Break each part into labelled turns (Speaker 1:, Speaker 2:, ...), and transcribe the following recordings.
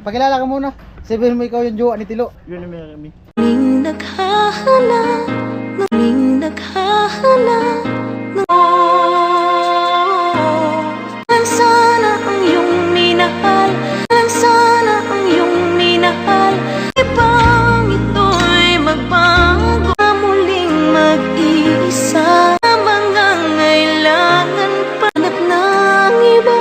Speaker 1: Pakilala ka muna. Sabihin mo ikaw yung jowa ni Tilo.
Speaker 2: Yun ang meron kami.
Speaker 3: Ning naghahanap, ning naghahanap sana ang iyong minahal, sana ang iyong minahal. Ipang ito'y magbago, muling mag-iisa. Mga ngailangan panap ng iba.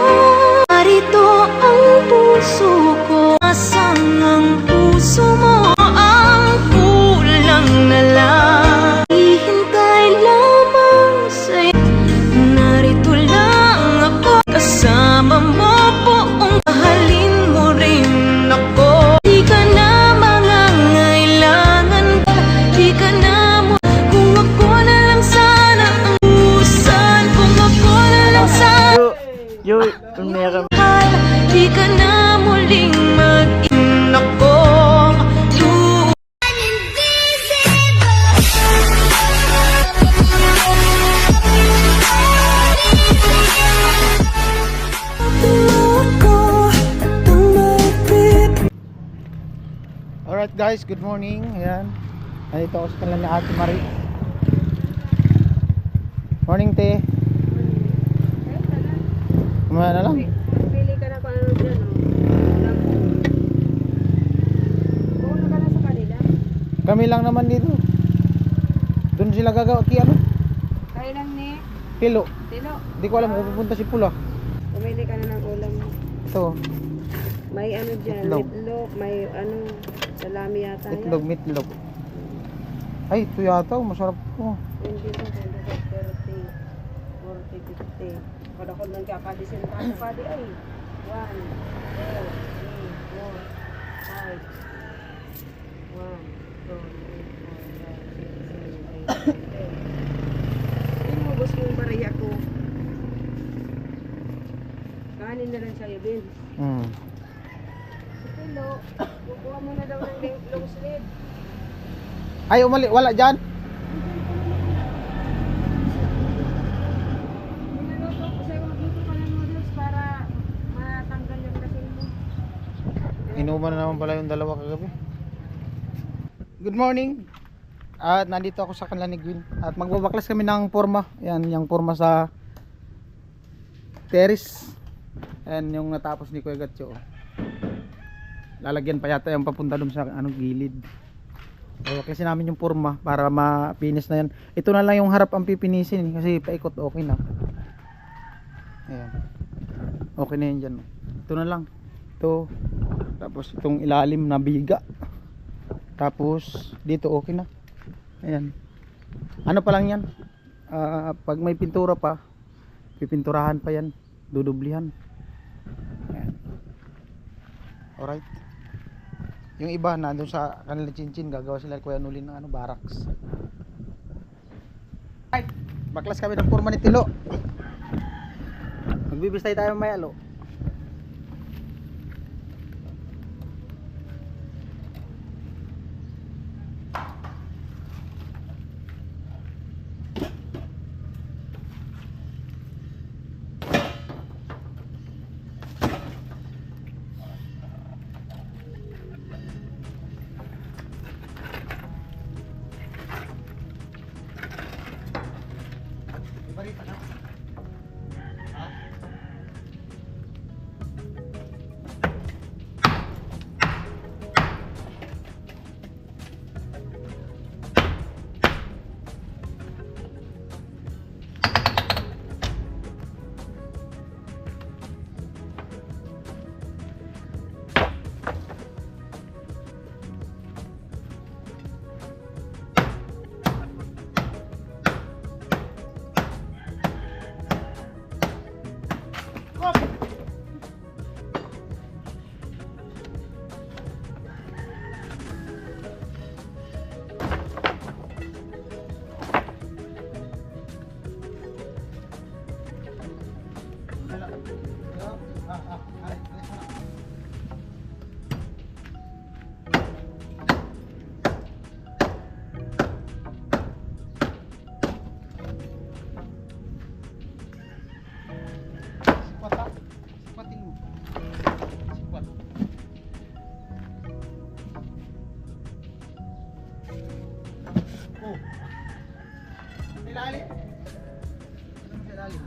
Speaker 3: Narito ang puso ko, asang ang puso mo, ang kulang na lang. Hihintay lamang sa'yo, narito lang ako. Kasama mo buong mahalin mo rin ako. Di ka na mangangailangan pa, di ka na mo. Kung ako na lang sana ang usan, kung ako na lang sana
Speaker 2: Yun ang meron.
Speaker 3: di ka na muling mag-in ako.
Speaker 1: Alright guys, good morning. Ayan. Nandito ako sa kanila ni Ate Marie. Morning, te. Kumaya na lang.
Speaker 4: Pili ka na kung ano dyan, Alam mo. Puno ka na sa kanila.
Speaker 1: Kami lang naman dito. Doon sila gagawa. Ano?
Speaker 4: Kayo lang ni
Speaker 1: Tilo.
Speaker 4: Tino.
Speaker 1: Hindi ko alam kung pupunta si Pula.
Speaker 4: Pumili ka na ng ulam mo.
Speaker 1: Ito.
Speaker 4: May ano dyan,
Speaker 1: Itlog.
Speaker 4: meatloaf, may ano, salami yata yan.
Speaker 1: Itlog, meatloaf. Ay, ito yata. Masarap po.
Speaker 4: Hindi ko, 30, 40, 50. Kada ko nang kakadisin tayo padi ay. 1, 2, 3, 4, 5. 1, 2, 3, 4, 5, 6, 7, 8, 9, 10. Inubos mo yung bariya ko. Kanin na lang sa'yo, Ben. Hello, kukuha mo na daw ng long sleeve.
Speaker 1: Ay, umali. Wala dyan.
Speaker 4: Niluluto ko sa'yo, magluto ka ng noodles para matanggal yung lasing mo.
Speaker 1: Inuman na naman pala yung dalawa kagabi. Good morning. At nandito ako sa kanila ni Gwyn. At magbabaklas kami ng forma. Yan, yung forma sa terrace. Yan yung natapos ni Kuya Gatcho. Lalagyan pa yata yung papunta dun sa gilid. Kasi namin yung forma para mapinis na yan. Ito na lang yung harap ang pipinisin kasi paikot okay na. Ayan. Okay na yan dyan. Ito na lang. Ito. Tapos itong ilalim na biga. Tapos dito okay na. Ayan. Ano pa lang yan? Pag may pintura pa, pipinturahan pa yan. Dudublihan. Ayan. Alright. Yung iba nandun sa kanila chinchin, gagawa sila Kuya Nulin ng barracks. Ay, baklas kami ng forma ni Tilo. Magbibistay tayo mamaya, lo. ilalim. Ano mo sa ilalim?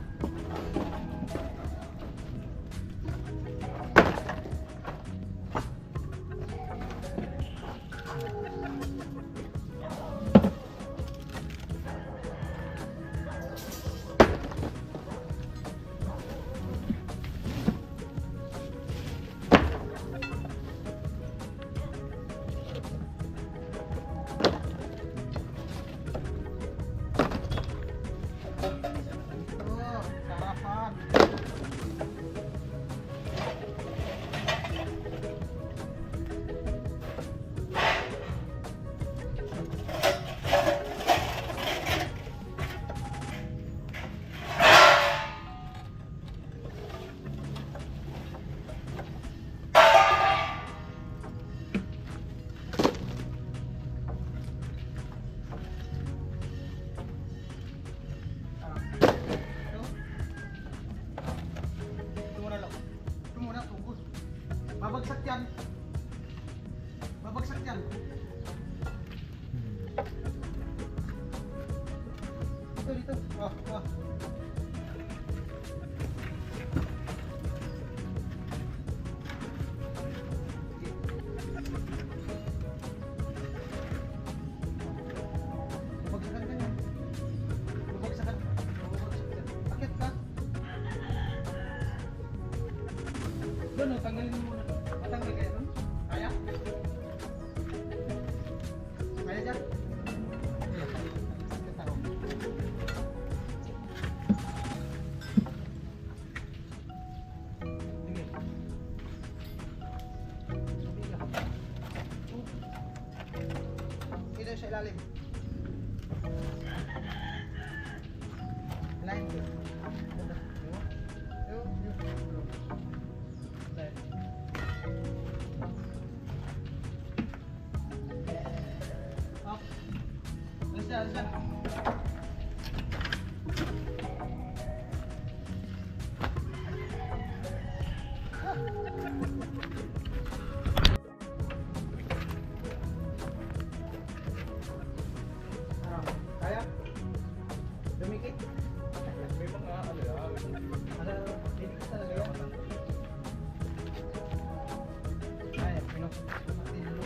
Speaker 1: Babagsak yan. Babagsak yan. Dito, dito. Oh. Babagsakan ka yan. Babagsakan. Babagsak yan. Akit ka. Doon, tanggalin mo muna. Matanggal kaya doon? Kaya? Kaya dyan? Sige. Ito sa ilalim. Ilalim ko. Alis na. Kaya? Dumikit? May mga hindi ka talaga yan. Kaya, pinag-matilo.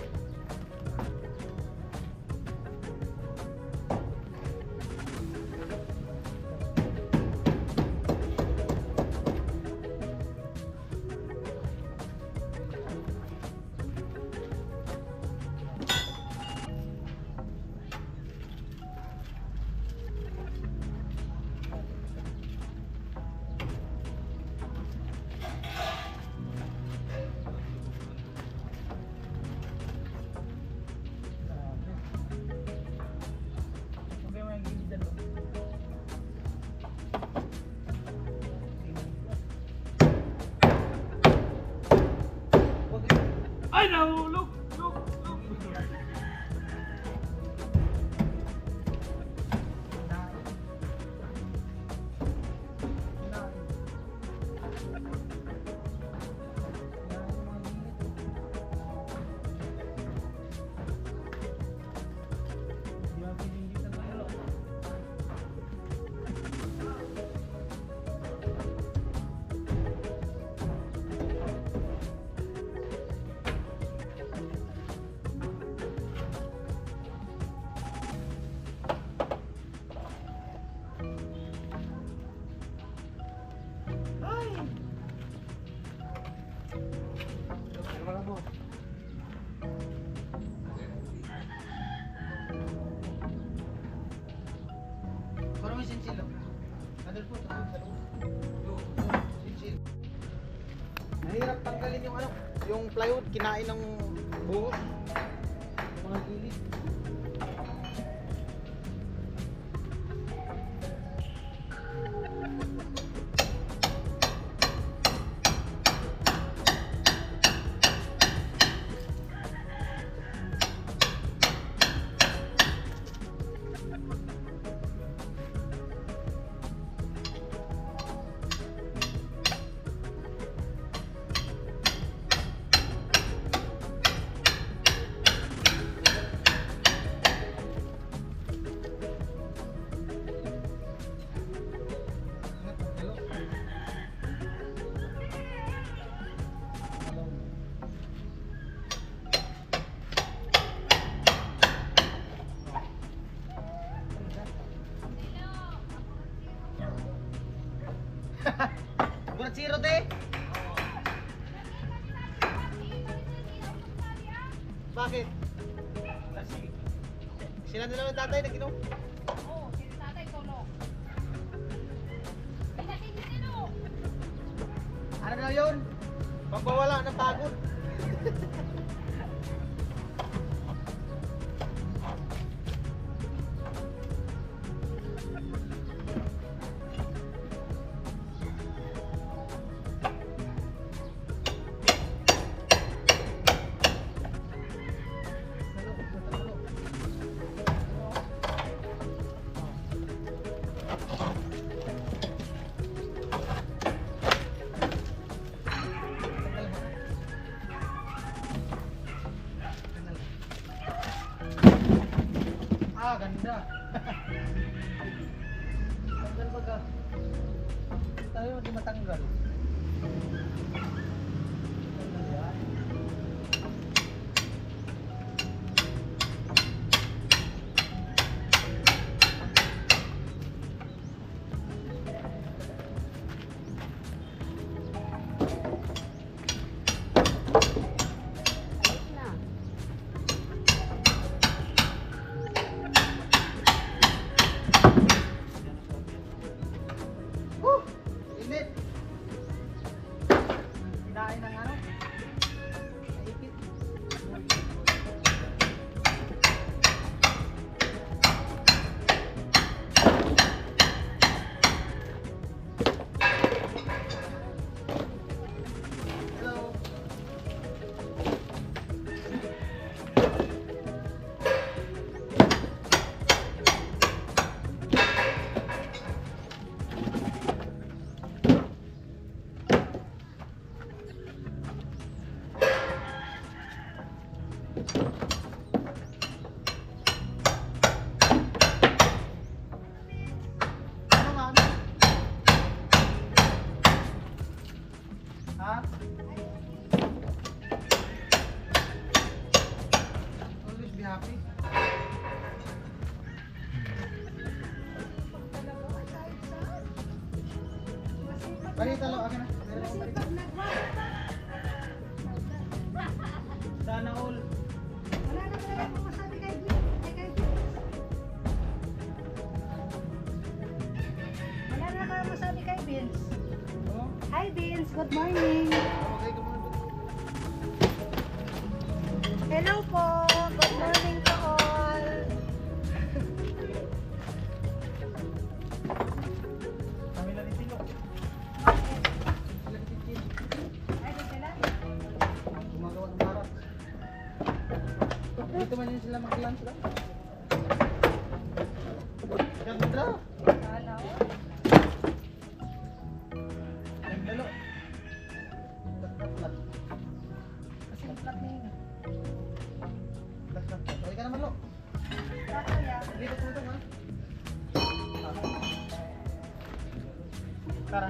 Speaker 2: Ay, nahulog! Look! Parang may sinsil lang. Adal po, sa loob. Sinsil. Mahirap tanggalin yung ano, yung plywood, kinain ng buhos. Yung mga gilid. 0 de. Bakit? Kasi sila nila ng tatay nag-inom. Ano na yun? Pagbawala ng pagod. Ah, ganda. Tanggal baga. Tayo di matanggal. Tanggal yan. Init. Kinain ng ano? Naipit. Hello. Ano nga? Ha? Always be happy. Balita lo, akin na. Meron akong balita. Sana all.
Speaker 4: Wala na talaga akong masabi kay Vince. Wala na akong masabi kay Vince.
Speaker 2: Oh,
Speaker 4: Hi Vince, good morning.
Speaker 2: okay ka muna.
Speaker 4: Hello po, good morning to all.
Speaker 2: Kami lang itilo.
Speaker 4: Ay, sila?
Speaker 2: Gumagawa ng barak. Dito man yun sila mag-lunch lang. Ganda.
Speaker 4: Wala ko.
Speaker 2: Ganda lo. Lat-lat-lat.
Speaker 4: Kasi plug na yun.
Speaker 2: Lat-lat-lat. Okay ka naman lo.
Speaker 4: Kaya,
Speaker 2: Dito po ito ha. Tara.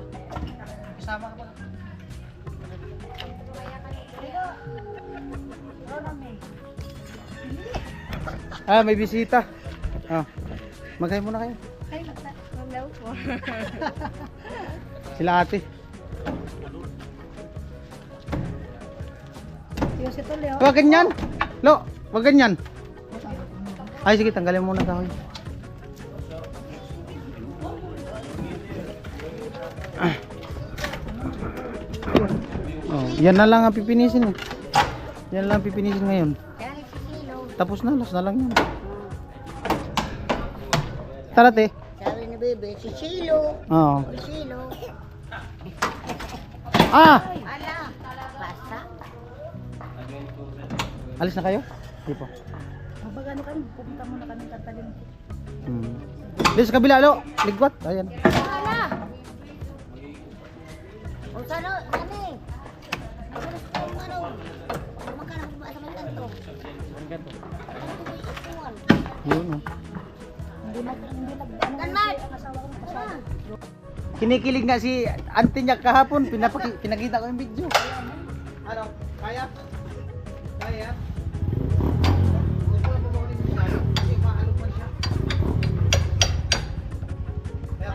Speaker 2: Kasama ka pa.
Speaker 4: Dito. Rono me.
Speaker 1: Ah, may bisita. Ah. Magay muna kayo.
Speaker 4: Ay, hello po.
Speaker 1: Sila ate.
Speaker 4: Yung si Tulio.
Speaker 1: Wag ganyan. Lo, wag ganyan. Ay, sige, tanggalin muna kahoy. Oh, yan na lang ang pipinisin eh. Yan lang ang pipinisin ngayon. Tapos na, last na lang yan. Tara, te.
Speaker 4: Sabi ni Bebe, si Chilo.
Speaker 1: Oo.
Speaker 4: Si Chilo.
Speaker 1: Ah!
Speaker 4: Ala, basta.
Speaker 1: Alis na kayo? Di po.
Speaker 4: Mabag ano kami, pupunta muna kami tatalim.
Speaker 1: Dito sa kabila, lo. Ligwat. Ayan.
Speaker 4: Ala! O sana, ano eh? Magulas ko yung ano. Magkano ba sa may kanto?
Speaker 1: Yun, oh.
Speaker 4: Hindi ang asawa ko magkasama.
Speaker 1: Kinikilig nga si auntie niya kahapon. Pinakita ko yung video.
Speaker 2: Ano? Kaya? Kaya? Huwag ko lang babawalin yung lalo. Kasi maalok man siya. Kaya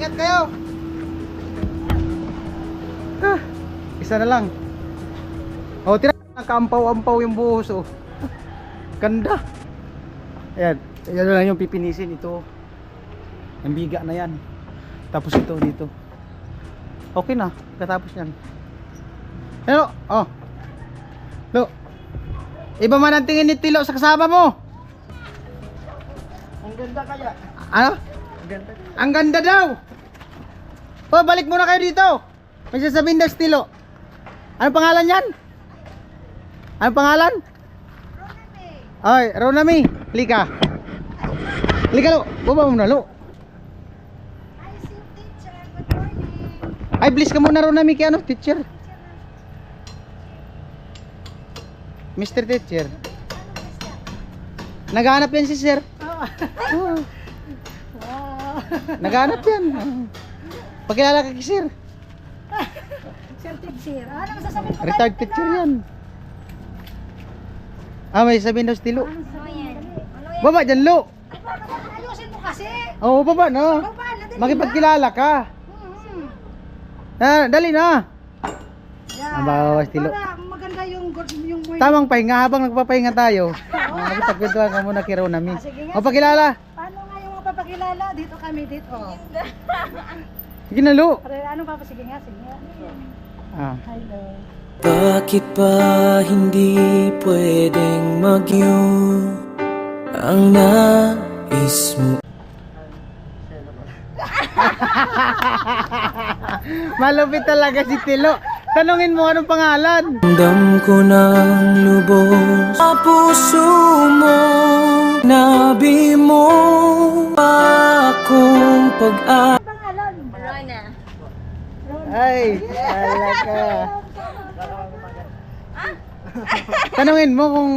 Speaker 2: Ingat kayo. Ah, isa na lang. Oh, tira. Nakaampaw-ampaw yung buhos, oh. Ganda. Ayan. Yan na lang yung pipinisin ito. Ang biga na yan. Tapos ito dito. Okay na. Katapos yan. Hello. Oh. Lo. Iba man ang tingin ni Tilo sa kasama mo.
Speaker 4: Ang ganda kaya.
Speaker 2: Ano?
Speaker 4: Ang ganda.
Speaker 2: Ang ganda daw. Oh, balik muna kayo dito. May sasabihin daw si Tilo. Ano pangalan yan? Ano pangalan? Ay, Ronami. Lika. Lika, Lo. Baba mo na, Lo. Ay, please ka muna, Ronami. Kaya ano, teacher? Mr. Teacher. Naghahanap yan si Sir. Oh. Naghahanap yan. Pagkilala ka kay Sir.
Speaker 4: Sir Teacher. Ano masasabi mo?
Speaker 2: Retired teacher yan. Ah, may sabihin daw si Tilo.
Speaker 4: Ano yan?
Speaker 2: Baba dyan, Lo.
Speaker 4: Ayusin mo kasi.
Speaker 2: Oo, baba na.
Speaker 4: Baba na din.
Speaker 2: Makipagkilala ka. Ah, dali na.
Speaker 4: Yeah.
Speaker 2: Ang bawas, Tilo.
Speaker 4: Para maganda yung
Speaker 2: Tamang pahinga habang nagpapahinga tayo. Nakipagkwentuhan ka muna kay Ronami.
Speaker 4: Sige nga.
Speaker 2: O, pakilala.
Speaker 4: Paano nga yung mapapakilala? Dito kami dito.
Speaker 2: Sige na, Lo.
Speaker 4: Ano pa? Sige nga, sige nga.
Speaker 2: Ah.
Speaker 4: Hello.
Speaker 5: Bakit ba hindi pwedeng mag-yun ang nais mo?
Speaker 2: Malupit talaga si Tilo. Tanungin mo anong pangalan.
Speaker 5: Ramdam ko ng lubos sa puso mo. Nabi mo akong pag-aaral.
Speaker 4: Pangalan?
Speaker 3: Rona.
Speaker 2: Ay, talaga. Tanungin mo kung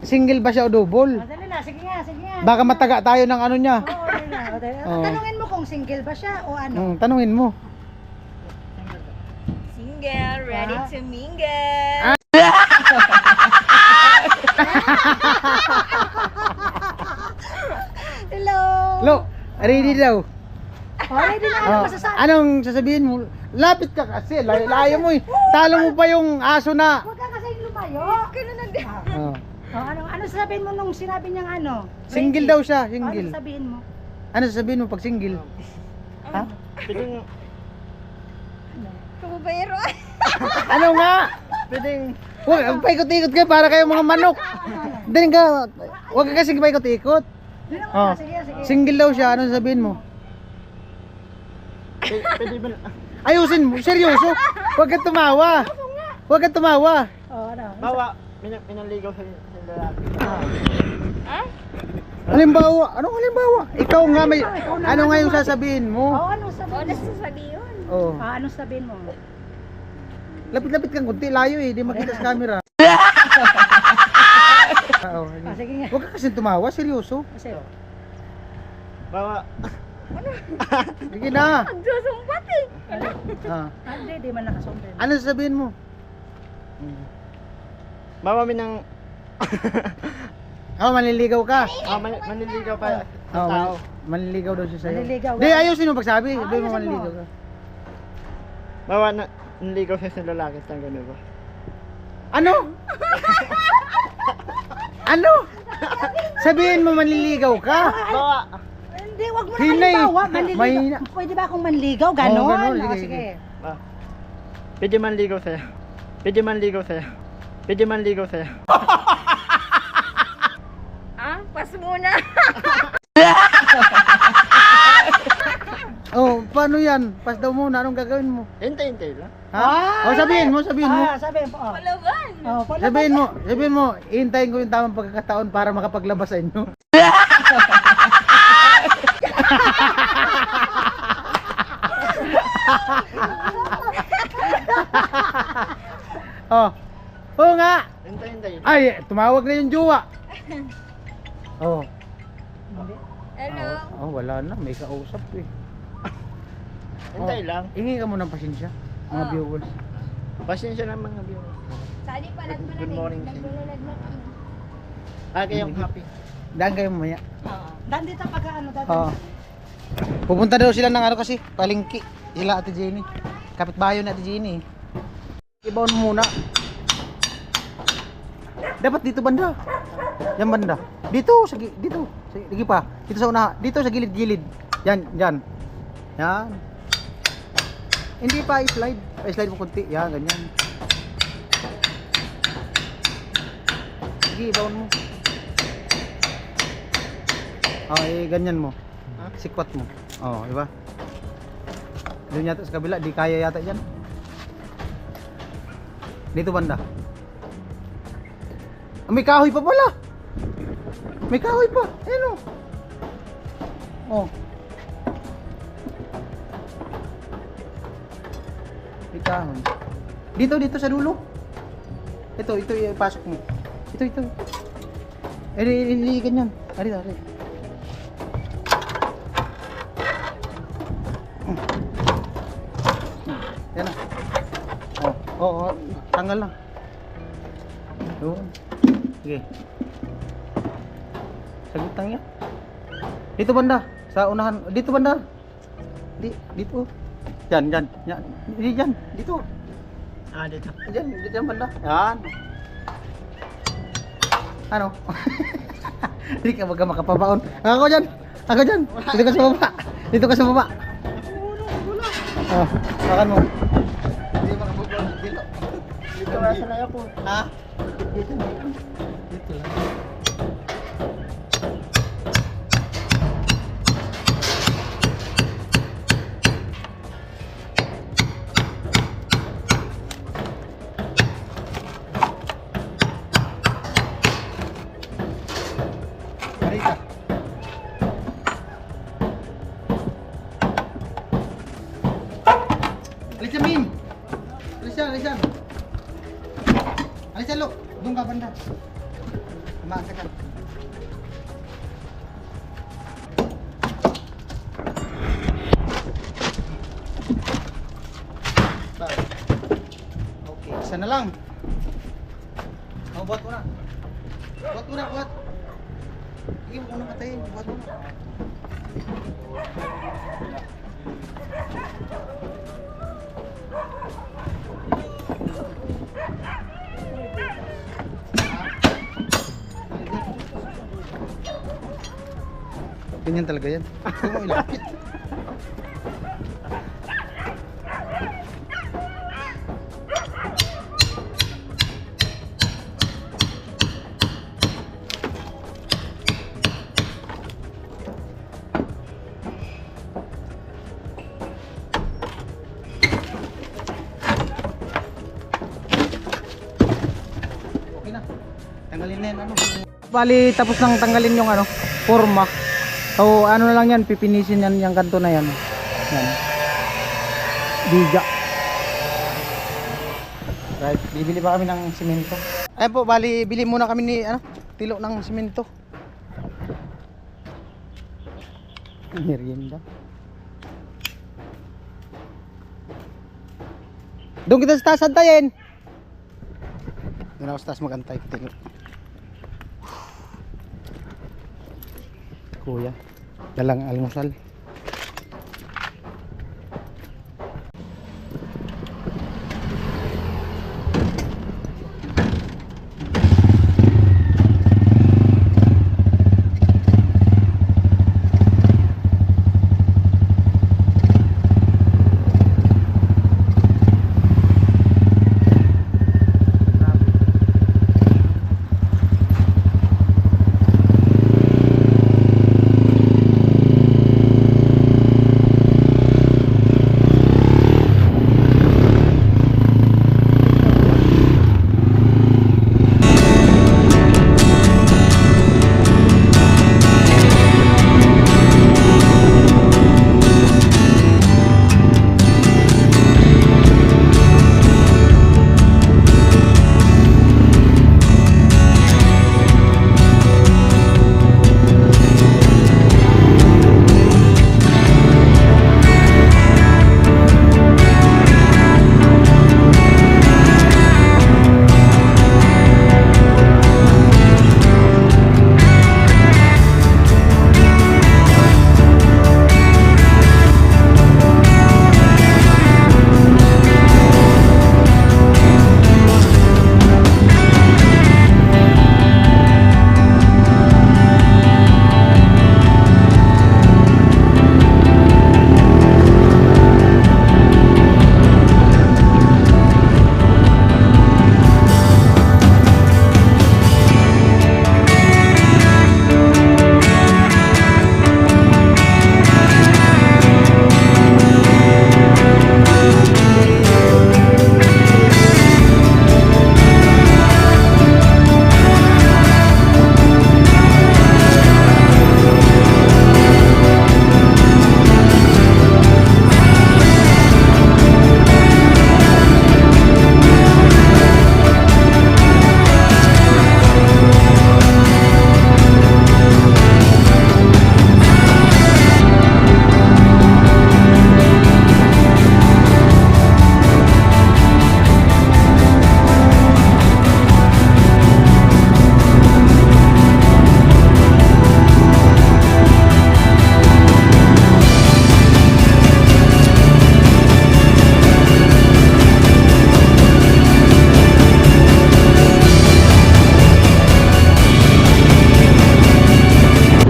Speaker 2: single ba siya o double.
Speaker 4: Dali na, sige nga, sige nga.
Speaker 2: Baka mataga tayo ng ano niya.
Speaker 4: Oo, dali na.
Speaker 2: Oo.
Speaker 4: Tanungin mo kung single ba siya o ano.
Speaker 2: Tanungin mo.
Speaker 3: Single, ready to mingle.
Speaker 4: Hello.
Speaker 2: Lo, ready daw.
Speaker 4: Ready na, ano
Speaker 2: Oh,
Speaker 4: masasabi?
Speaker 2: anong sasabihin mo? Lapit ka kasi, layo mo eh. Talo mo pa yung aso na.
Speaker 4: Huwag ka kasi lumayo.
Speaker 3: Ganun na din.
Speaker 2: Oh.
Speaker 4: Ano sasabihin mo nung sinabi niyang ano?
Speaker 2: Single
Speaker 4: Ready?
Speaker 2: daw siya,
Speaker 4: Ano
Speaker 2: single.
Speaker 4: sabihin mo?
Speaker 2: Ano sasabihin mo pag single? Ha?
Speaker 3: Kubayero.
Speaker 2: Ano nga?
Speaker 1: Pwedeng
Speaker 2: Huwag, paikot-ikot kayo para kayo mga manok. Dali ka, huwag ka kasi paikot-ikot. Oh.
Speaker 4: Sige, sige.
Speaker 2: Single daw siya, ano sabihin mo?
Speaker 1: pwede ba
Speaker 2: Ayusin mo, seryoso. Huwag ka tumawa. Huwag ka tumawa.
Speaker 4: Oh, ano?
Speaker 1: bawa minaligaw sa lalaki.
Speaker 2: Halimbawa, anong halimbawa? Ikaw nga may, ano nga yung sasabihin mo?
Speaker 4: Oh, ano sabihin mo?
Speaker 3: Sasabihin.
Speaker 2: Oh.
Speaker 4: Ano sabihin mo?
Speaker 2: Lapit-lapit kang kunti, layo eh, di makita sa camera. Oo.
Speaker 4: Sige nga.
Speaker 2: Huwag ka kasi tumawa, seryoso.
Speaker 4: Kasi,
Speaker 1: Bawa
Speaker 2: Sige na.
Speaker 3: Magsusumpat eh.
Speaker 2: Ah.
Speaker 4: hindi, di man nakasundin.
Speaker 2: Ano sasabihin mo?
Speaker 1: bawa minang
Speaker 2: Oh, manliligaw ka.
Speaker 1: manliligaw pa
Speaker 2: Oh,
Speaker 1: tao.
Speaker 2: manliligaw daw siya sa'yo.
Speaker 4: Manliligaw ka?
Speaker 2: Di, ayusin mo pagsabi. Sabi mo
Speaker 4: ayusin mo.
Speaker 2: manliligaw ka.
Speaker 1: Bawa na nanligaw siya sa lalaki, tang gano'n ba?
Speaker 2: Ano? Ano? Sabihin mo manliligaw ka.
Speaker 1: Bawa
Speaker 4: Hindi, wag mo na
Speaker 2: Hinay.
Speaker 4: halimbawa. Manliligaw.
Speaker 2: Mahina.
Speaker 4: Pwede ba akong manligaw? Ganon?
Speaker 2: Oo, ganon.
Speaker 4: Oh,
Speaker 2: Sige,
Speaker 4: sige.
Speaker 1: pwede manligaw sa'yo. Pwede manligaw sa'yo. Pwede manligaw sa'yo.
Speaker 3: Pas muna.
Speaker 2: Oh, paano yan? Pas daw muna, anong gagawin mo?
Speaker 1: Hintay lang.
Speaker 2: Ha? Oh, sabihin mo.
Speaker 4: Sabihin mo. Oh.
Speaker 3: Palaban.
Speaker 4: Oh,
Speaker 2: Sabihin mo, ihintayin ko yung tamang pagkakataon para makapaglabas sa inyo. Oh. Oo nga.
Speaker 1: Hintay.
Speaker 2: Ay, tumawag na yung jowa. Oh.
Speaker 3: Hello.
Speaker 2: Oh, wala na, may kausap eh.
Speaker 1: Hintay lang.
Speaker 2: Hingi ka muna ng pasensya, mga viewers.
Speaker 1: Pasensya lang mga viewers.
Speaker 3: Sali palag mo na
Speaker 1: Good morning, Sing.
Speaker 3: Naglalaglag.
Speaker 1: Kayong happy.
Speaker 2: Daan kayo mamaya.
Speaker 4: Dan dito pagka ano dati.
Speaker 2: Oh. Pupunta daw sila ng ano kasi, palengke. Sila Ate Jenny. Kapitbahay ni Ate Jenny. Ibaon mo muna. Dapat dito banda. Yan banda. Dito, dito. Sige pa. Dito sa una. Dito sa gilid-gilid. Yan, yan. Yan. Hindi pa i-slide. Pa-slide mo kunti. Yan, ganyan. Sige, ibaon mo. Ganyan mo. Sikwat mo. Diba? Doon yata sa kabila, di kaya yata dyan. Dito banda. May kahoy pa pala. May kahoy pa. Ayan o. May kahoy. Dito sa dulo. Ito ipasok mo. Ito. Ganyan. Ari. Yan na. Tanggal lang. Doon. Sige. Sagot lang yan. Dito banda. Sa unahan. Dito banda. Dito. Yan. Yan. Dito. Dito. Diyan banda. Yan. Ano? Hindi ka makapabaon. Ako dyan. Dito ka sa baba. Makan mo. Hindi makapabaon. Dito na sa laya po. Ha? Dito lang. Marita. Alisan, Mim. Alisan. Alisan, lo. Doon ka banda. Umaasa ka. Okay, isa na lang. Buhat mo na. Buhat. Sige, huwag mo na patayin. Buhat mo na. Ganyan talaga yan. Huwag mo ilapit. Okay na. Tanggalin na yan. Bali, tapos nang tanggalin yung forma. So ano na lang yan, pipinisin yan yung kanto na yan. Yan. Biga. Right, bibili pa kami ng simento. Ayun po, bali bili muna kami ni tilo ng simento. Merienda. Doon kita sa taas antayin. Doon ako sa taas magantay. Tilo. Kuya, dalang almusal.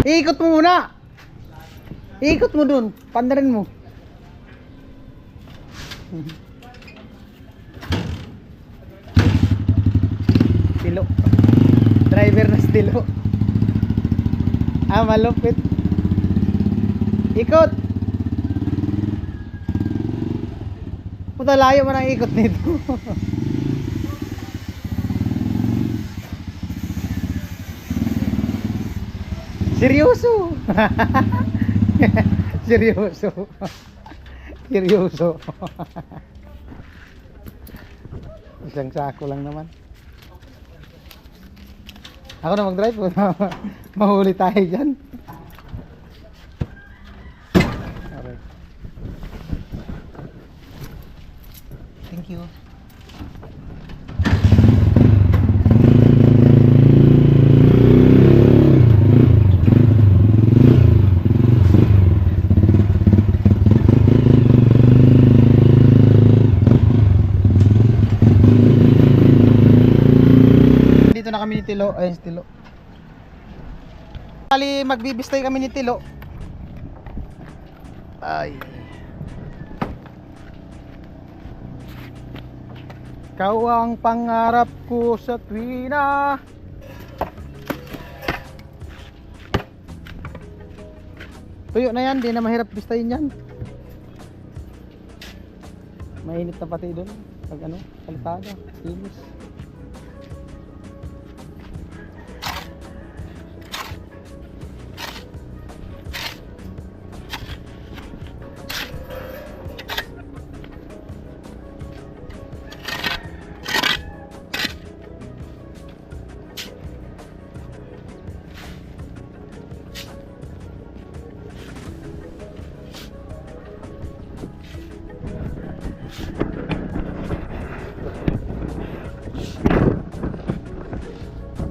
Speaker 1: Iikot mo muna. Iikot mo dun. Pandarin mo. Stilo. Driver na stilo. Ah, malupit. Ikot. Puta, layo mo ng ikot nito. Seryoso. Seryoso. Seryoso. Isang sako lang naman. Ako na mag-drive. Mahuli tayo dyan. Okay. Thank you. Dito na kami ni Tilo. Ayun si Tilo. Kali magbibistay kami ni Tilo. Ay. Ikaw ang pangarap ko sa tuwina. Tuyo na yan, di na mahirap bistayin yan. Mainit na pati doon. Pag ano, kalitada, inis.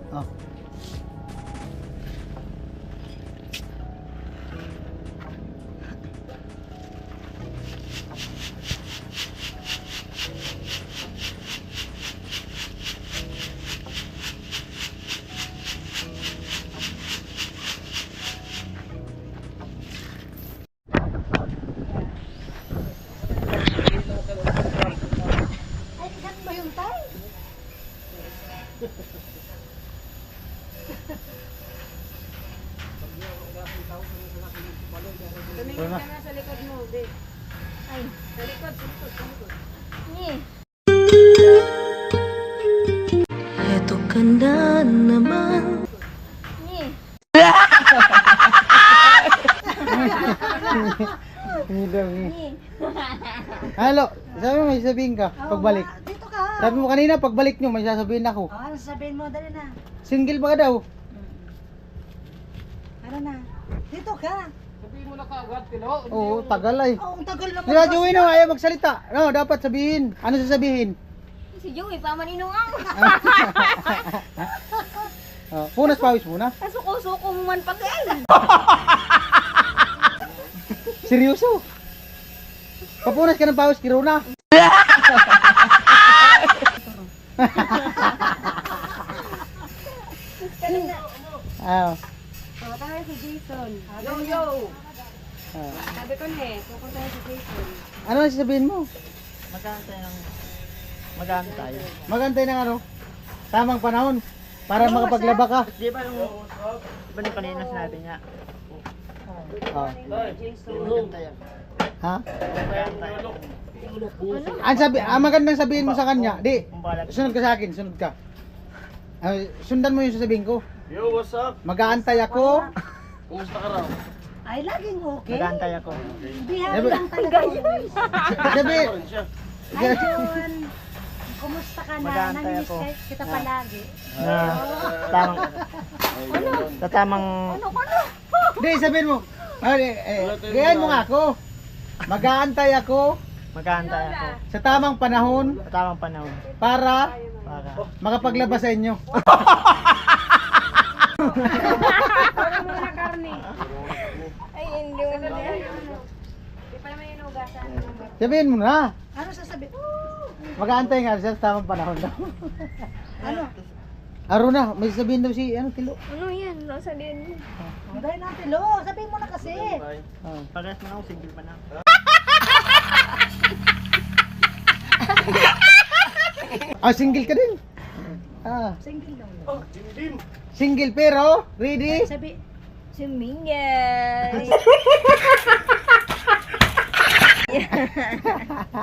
Speaker 1: Oh.
Speaker 4: Tumingin ka na sa likod mo, be. Ay, sa likod, sa likod, sa likod.
Speaker 3: Eto ka na naman.
Speaker 1: Halo, sabi mo may sabihin ka pagbalik.
Speaker 4: Dito ka.
Speaker 1: Sabi mo kanina pagbalik nyo may sasabihin ako.
Speaker 4: Ano sabihin mo? Dali na.
Speaker 1: Single ba ka daw?
Speaker 4: Ano na? Dito ka.
Speaker 1: Oo, tagal ay.
Speaker 4: Oh, ang tagal naman.
Speaker 1: Sila Joey no, ayaw magsalita. No, dapat sabihin. Ano sasabihin?
Speaker 3: Si Joey, pamaninungang.
Speaker 1: Punas pawis muna.
Speaker 3: Suko-suko mo man pag-el.
Speaker 1: Seryoso? Papunas ka ng pawis, kiruna. Ah,
Speaker 4: Punta tayo si Jason. Yo!
Speaker 1: ah.
Speaker 4: Sabi ko na eh, pupunta tayo si Jason.
Speaker 1: Ano ang sasabihin mo? Magantay ng ano? Tamang panahon para makapaglaba ka.
Speaker 2: Di ba yung kanina sinabi niya?
Speaker 1: Oh.
Speaker 4: Jason.
Speaker 1: Ha? Ang magandang sabihin mo sa kanya, di, sunod ka sa akin, sunod ka. Sundan mo yung sasabihin ko.
Speaker 2: Yo, what's up?
Speaker 1: Mag-aantay ako.
Speaker 2: Kumusta ka raw?
Speaker 4: Ay, laging okay.
Speaker 2: Nagantay ako.
Speaker 4: Bihari lang talaga.
Speaker 1: Sabi,
Speaker 4: Ayun. Kumusta ka na?
Speaker 2: Mag-aantay
Speaker 4: Nangimiss
Speaker 2: ako.
Speaker 4: kita palagi.
Speaker 2: Sa tamang
Speaker 1: di, sabihin mo. Gayahin mo nga ako. Mag-aantay ako
Speaker 2: mag-aantay ako
Speaker 1: sa tamang panahon
Speaker 2: sa tamang panahon
Speaker 1: para
Speaker 2: para
Speaker 1: makapaglaba sa inyo.
Speaker 4: Parang muna karne.
Speaker 3: Ay, hindi mo na yan.
Speaker 4: Di pa naman yung ugasan.
Speaker 1: Sabihin mo na.
Speaker 4: Ano sasabihin?
Speaker 1: Mag-aantay nga siya sa tamang panahon daw.
Speaker 4: Ano?
Speaker 1: Aruna, may sabihin daw si ano, Tilo.
Speaker 3: Ano yan? Sabihin mo.
Speaker 4: Dahil natin, lo, sabihin mo na kasi.
Speaker 1: Ah.
Speaker 2: Parehas na ako, single pa na.
Speaker 1: Ah, single ka din. Ah,
Speaker 4: Single daw.
Speaker 1: single pero ready?
Speaker 4: Sabi,
Speaker 3: Sumingay.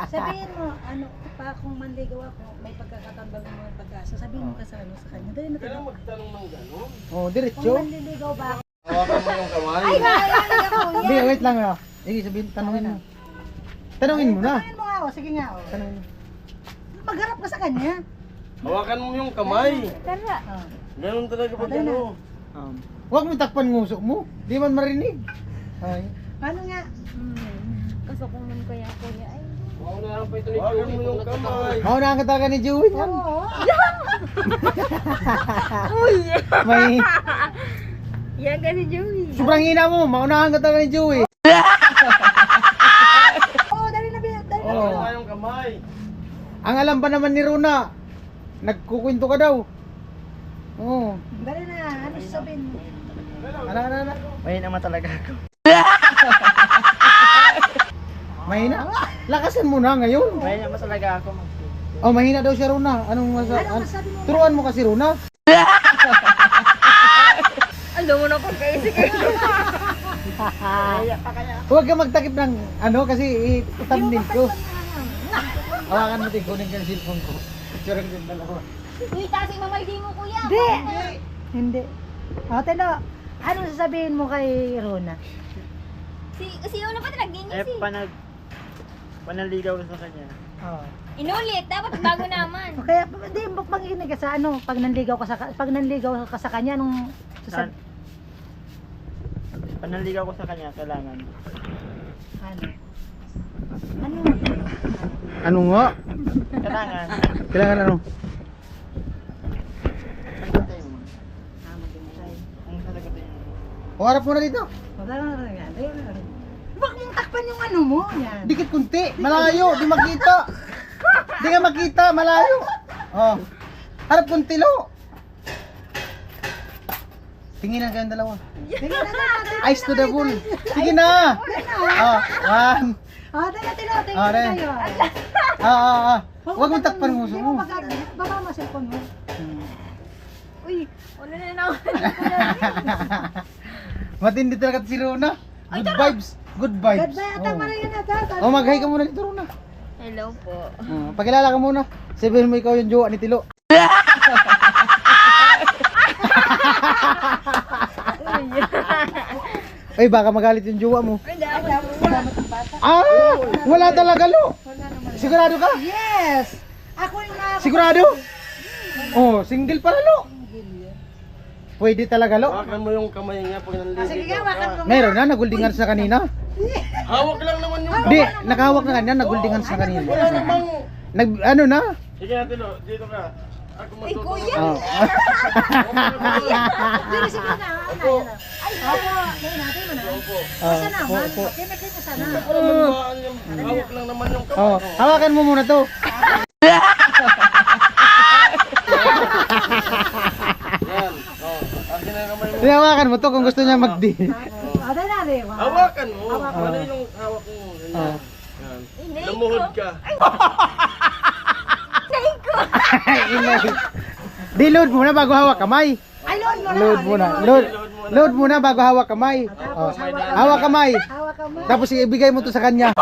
Speaker 4: sabihin mo, ano, pa kung manligaw ako, may pagkakatambal ng mga pagkasa. Sabihin mo ka sa, ano, sa kanya. Dahil natin, lo.
Speaker 2: magtanong ng gano'n?
Speaker 1: Oh,
Speaker 4: Kung
Speaker 1: diretso.
Speaker 4: manliligaw ba ako?
Speaker 2: Hawakan mo yung kamay.
Speaker 4: Ay, ako
Speaker 1: Hindi,
Speaker 4: yan.
Speaker 1: wait lang ah. Eh, sabihin, tanungin mo. Tanungin mo na.
Speaker 4: Tanungin mo nga ako, sige nga ako.
Speaker 1: Tanungin mo.
Speaker 4: Magharap ka sa kanya.
Speaker 2: Hawakan mo yung kamay.
Speaker 3: Tara.
Speaker 4: Oh.
Speaker 2: Ganun talaga pag
Speaker 4: Ano na?
Speaker 2: ano.
Speaker 1: Huwag mo takpan nguso mo. Di man marinig. Ay.
Speaker 4: Ano nga?
Speaker 3: Kaso kung man kaya kuya ay.
Speaker 2: Hawakan mo yung kamay.
Speaker 1: Mauna ang kataga ni Joey yan.
Speaker 4: Oo.
Speaker 1: May
Speaker 3: Yan kasi Joey.
Speaker 1: sobrang hina mo. Mauna ang kataga ni Joey.
Speaker 4: Oo, dali na, dali na.
Speaker 1: Oo.
Speaker 2: Hawakan mo yung kamay.
Speaker 1: Ang alam pa naman ni Rona, nagkukwento ka daw. Oo.
Speaker 4: Dali na, ano sabihin mo?
Speaker 1: Ano.
Speaker 2: May naman talaga ako.
Speaker 1: Mahina. Lakasan mo na ngayon.
Speaker 2: May naman talaga ako.
Speaker 1: Oh, mahina daw siya Rona. Anong
Speaker 4: masabi mo?
Speaker 1: Turuan mo kasi Rona.
Speaker 3: Alam mo na pag kaisip ka.
Speaker 1: Huwag ka magtakip ng ano kasi thumbnail ko. Hawakan mo din kunin ka ng cellphone ko. Picture ko din dalawa.
Speaker 3: Uy, tasing mamaldi mo kuya.
Speaker 4: Hindi. Hindi. O, Telo, anong sasabihin mo kay Rona?
Speaker 3: Si Una pa nag-ginis eh.
Speaker 2: Panaligaw sa kanya.
Speaker 4: Oo.
Speaker 3: Inulit, dapat bago naman.
Speaker 4: O kaya, hindi, makikinig ka sa ano, pag nanligaw ka sa kanya, nung
Speaker 2: Panaligaw ko sa kanya, kailangan.
Speaker 4: ano? Ano?
Speaker 1: Ano nga?
Speaker 2: Kailangan.
Speaker 1: Kailangan ano?
Speaker 2: Pagkatay mo.
Speaker 4: Maghintay.
Speaker 2: Ang sasagutin mo.
Speaker 1: O harap mo na dito.
Speaker 4: Huwag mong takpan yung ano mo, yan.
Speaker 1: Dikit kunti. Malayo. Di makita. Di ka makita. Malayo. Oh. Harap kunti lo. Tingin na kayong dalawa.
Speaker 4: Sige na,
Speaker 1: Eyes to the bull. Sige na. Oh, one.
Speaker 4: Telo, tingin
Speaker 1: Ah,
Speaker 4: na
Speaker 1: re.
Speaker 4: tayo.
Speaker 1: Huwag mo takpan ng uso
Speaker 4: Hindi mo
Speaker 1: mo.
Speaker 4: baba mo cellphone mo.
Speaker 3: Uy, ano na naman?
Speaker 1: Matindi talaga si Rona. Good vibes. Good vibes.
Speaker 4: God ba, tama na yun na data.
Speaker 1: Oh, mag-hi ka muna dito Rona.
Speaker 3: Hello po.
Speaker 1: Pakilala ka muna. Sabihin mo ikaw yung jowa ni Tilo. Ay, baka magalit yung jowa mo. Ah! Wala talaga lo. Sigurado ka?
Speaker 4: Yes! Ako yung
Speaker 1: Sigurado? Oh, single pala lo. Pwede talaga lo.
Speaker 2: Hawakan mo yung kamay niya pag nanligaw
Speaker 4: Sige nga, wakan
Speaker 2: ka.
Speaker 4: mo.
Speaker 1: Meron na, naguldingan sa kanina.
Speaker 2: Hawak lang naman yung
Speaker 1: Di, nakahawak na kanina, naguldingan sa kanina.
Speaker 2: Wala namang...
Speaker 1: Ano na?
Speaker 2: Sige na, Tilo. Dito ka. Ako matutulog.
Speaker 1: Oh.
Speaker 4: Sige, sige na. Opo. Ay, opo. Ngayon natin mo na. Basta naman. Kaya sana.
Speaker 2: Ano naman yung... Hawak lang naman yung kamay.
Speaker 1: Oh, hawakan mo muna to.
Speaker 2: Yan. Oh, akin na yung kamay mo.
Speaker 1: Hawakan mo to kung gusto niya mag-di.
Speaker 4: Aday na rin.
Speaker 2: Hawakan mo. Ano yung hawak mo? Ganyan. Yan. Lumuhod ka.
Speaker 1: Di load muna bago hawak kamay.
Speaker 4: Ay, load mo na.
Speaker 1: Load muna. Load muna bago hawak kamay. Oh. Hawak kamay.
Speaker 4: Hawak ka mo.
Speaker 1: Tapos ibigay mo to sa kanya.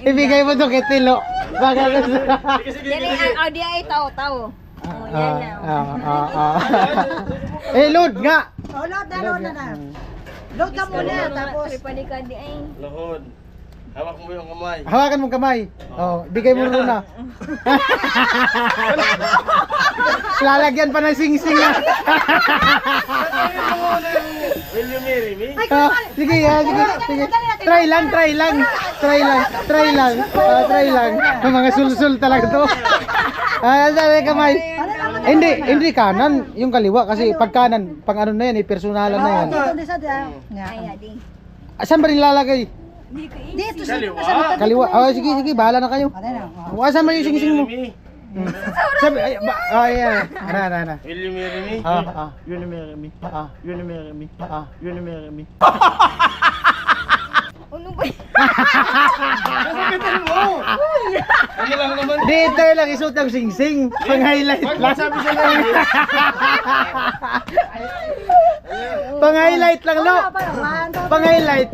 Speaker 1: Ibigay mo to kay Tilo. Baka gusto.
Speaker 3: Dili ang audio ay tao. Oh, yan na.
Speaker 1: Eh, load nga.
Speaker 4: Oh, load na. Load ka muna. Tapos,
Speaker 3: Tripalikan di ay.
Speaker 2: Luhod. Hawak mo yung kamay.
Speaker 1: Hawakan mo kamay. Oh, bigay mo muna. Lalagyan pa ng sing-sing na.
Speaker 2: Will you marry me?
Speaker 1: Sige. Try lang. Try lang. Mga sul-sul talaga to. Dali kamay. Hindi kanan, yung kaliwa kasi pag kanan, pang ano na yan, personalan na yan.
Speaker 4: dito sa dyan.
Speaker 3: Ay, adi.
Speaker 1: Saan ba rin lalagay?
Speaker 4: Dito, sa
Speaker 1: Kaliwa. Oh, sige, sige, bahala na kayo. Asan mo yung sing-sing mo? Sabi, ay, ayan. Ana.
Speaker 2: Will you marry me?
Speaker 1: Will you marry me? Will you marry me? Will you marry me?
Speaker 3: Ano ba?
Speaker 2: Sasagutin mo! Ano lang naman?
Speaker 1: Dito lang isuot ang sing-sing. Pang-highlight lang.
Speaker 2: Sabi sa lang.
Speaker 1: Pang-highlight lang, no? Pang-highlight.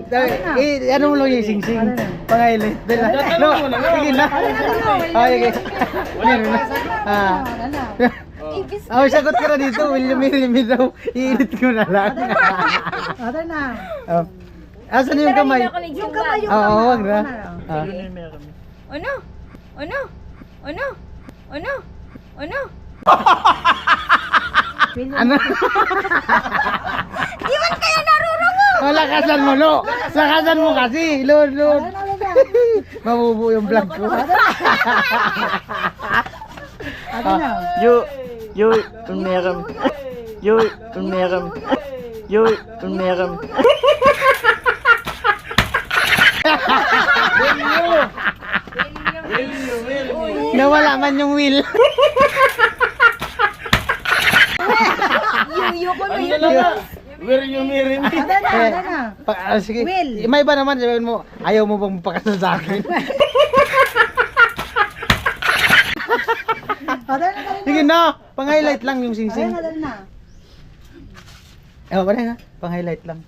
Speaker 1: Ano mo lang yung sing-sing? Pang-highlight. No, sige na. Sige. Meron na. Oh, sagot ko na dito. Will you marry me daw? I-edit ko na lang.
Speaker 4: Ada na.
Speaker 1: Oh. Asan yung kamay?
Speaker 4: Yung kamay, yung
Speaker 1: Oo,
Speaker 4: kamay.
Speaker 1: wag na.
Speaker 3: Ano? Ano? Ano? Ano? Ano?
Speaker 1: Ano?
Speaker 3: Di man kayo narurungo!
Speaker 1: Oh, lakasan mo, no? Lakasan mo kasi. Lord. Mabubu yung vlog ko. You umeram. You umeram. You umeram. Nawala man yung will.
Speaker 3: Yuyo ko na
Speaker 2: Ano
Speaker 3: yun.
Speaker 2: na lang? Will you marry me?
Speaker 4: Ada na.
Speaker 1: Sige.
Speaker 4: Will.
Speaker 1: May iba naman, sabihin mo, ayaw mo bang magpakasal sa akin?
Speaker 4: Ada na.
Speaker 1: Sige na, pang-highlight lang yung sing-sing.
Speaker 4: Ada na.
Speaker 1: Oh, na, pang-highlight lang.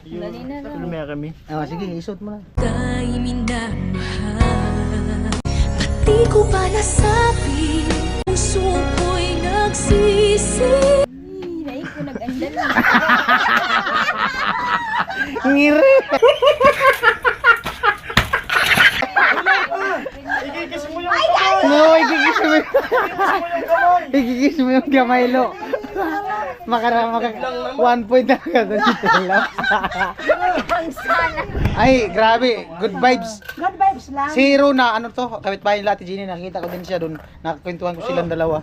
Speaker 3: Dali na lang.
Speaker 1: Marami. Oh, sige, isuot mo na.
Speaker 3: Tayo minamahal. Pati ko ba nasabi? Puso ko'y nagsisi. Ay, ko nag-andal na.
Speaker 1: Ngiri.
Speaker 2: Ikikis mo yung kamay!
Speaker 1: No, ikikis mo. Ikikis mo yung kamay, lo. Maka 1 point na agad dito lang. Ay, grabe. Good vibes.
Speaker 4: Good vibes lang.
Speaker 1: Si Rona, ano to? Kapitbahay nila Ate Jeannie, nakita ko din siya doon. Nakakwentuhan ko silang dalawa.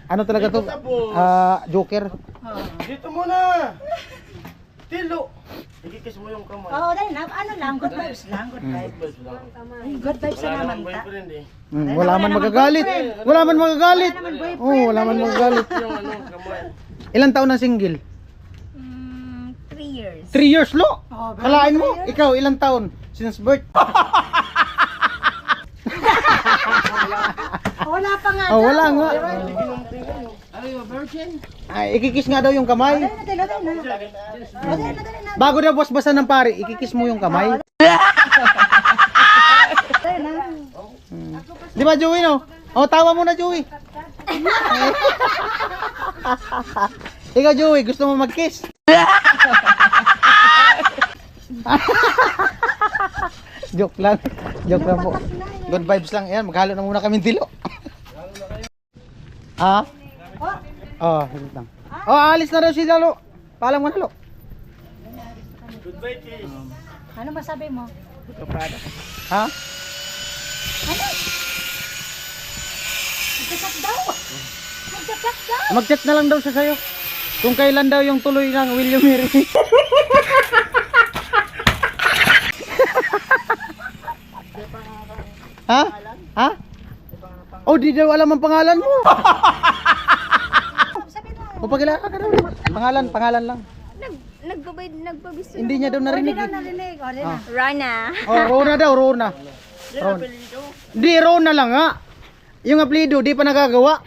Speaker 1: Ano talaga to? Joker.
Speaker 2: Dito muna! Tilo! Ikikis mo yung kamay.
Speaker 4: Oo, dahil na. Ano lang, good vibes lang. Good vibes. Good vibes
Speaker 2: Wala
Speaker 4: na naman
Speaker 2: namang
Speaker 4: ta.
Speaker 2: boyfriend eh.
Speaker 1: Wala man magagalit. Wala man magagalit. Oh, wala man magagalit.
Speaker 2: Yung ano, kamay.
Speaker 1: Ilang taon na single?
Speaker 3: 3 years.
Speaker 1: 3 years, lo.
Speaker 4: Oh,
Speaker 1: Kalain mo, ikaw ilang taon since birth?
Speaker 4: Wala pa nga.
Speaker 1: Oh, wala nga.
Speaker 2: Ano yung virgin?
Speaker 1: Ay, ikikis nga daw yung kamay.
Speaker 4: Dali na.
Speaker 1: Bago na basbasan ng pare, ikikis mo yung kamay.
Speaker 4: Dali na.
Speaker 1: Di ba, Joey, no? Oh, tawa mo na, Joey. Ikaw, Joey, gusto mo mag-kiss? Joke lang. Joke lang po. Good vibes lang. Yan, maghalo na muna kami dilo. Ah? Oh, saglit lang. Oh, alis na daw si Lalo. Paalam mo na, Lo.
Speaker 2: Goodbye, kiss.
Speaker 4: Ano masabi mo?
Speaker 1: Ha?
Speaker 4: Magchat daw.
Speaker 1: Mag-chat na lang daw siya sa'yo. Kung kailan daw yung tuloy ng Will You Marry Me? Ha? Ha? Oh, di daw alam ang pangalan mo. O pagkilala ka daw. Pangalan lang.
Speaker 3: Nagpabisto.
Speaker 1: Hindi niya daw narinig.
Speaker 4: Hindi
Speaker 1: Eh.
Speaker 4: daw narinig. O, dali na.
Speaker 3: Rana.
Speaker 1: Oh, Rona daw, Rona. Rona. Di, Rona lang nga. Yung apelido, di pa nagagawa.